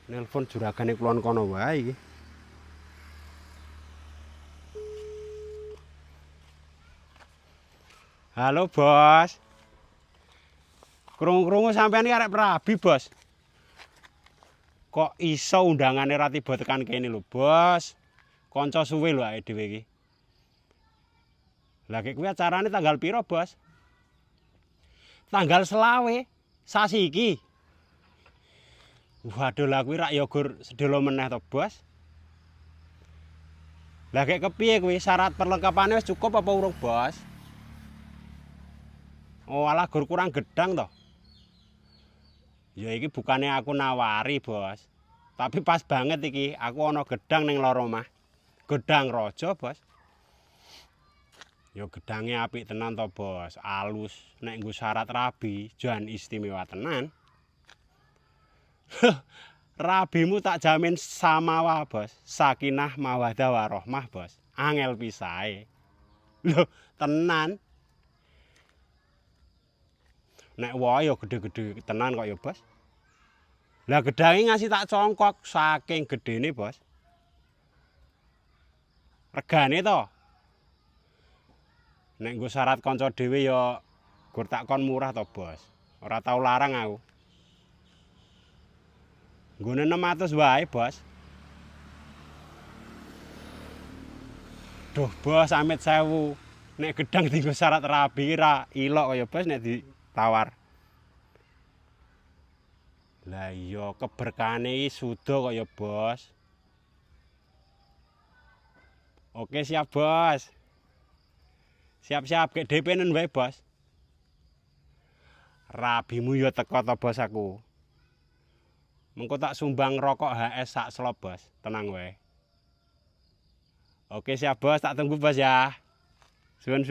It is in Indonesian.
Nelpon juragane kulon kono wae iki. Halo, Bos. Krungu-krungu sampean iki arek Prabi, Bos. Kok iso undangane ra tiba tekan kene lho, Bos. Kanca suwe lho awake dhewe iki. Lah kek kuwi acarane tanggal piro, Bos? Tanggal 20 sasi iki. Waduh, lah kuwi rak ya gur sedelo meneh to, Bos. Lah kek kepiye kuwi syarat perlengkapane wis cukup apa urung, Bos? Oh, alah gur kurang gedang to. Ya iki bukane aku nawari, Bos. Tapi pas banget iki, aku ana gedang ning loro omah. Gedang raja, Bos. Ya gedange apik tenan to, Bos. Alus, nek nggo syarat rabi, jan istimewa tenan. Rabimu tak jamin samawa, Bos. Sakinah mawaddah warahmah, Bos. Angel pisae. Lho, tenan. Nek wae ya gede-gede tenan kok ya, Bos. Lah gedange ngasih tak congkok saking gedene, Bos. Regane to. Nek nggo syarat kanca dhewe ya gur tak kon murah to, Bos. Ora tau larang aku. Nggone 600 wae, Bos. Duh, Bos, amit sewu. Nek gedang dienggo syarat rabi ra ilok kaya, Bos, nek ditawar. Lah iya keberkahane iki suda kaya, Bos. Oke, siap, Bos. Siap-siap kek DP-nen wae, Bos. Rabimu ya teko to, Bos, aku. Mengko tak sumbang rokok HS sak slop, Bos. Tenang wae. Oke, siap, Bos. Tak tunggu, Bos ya. Sun.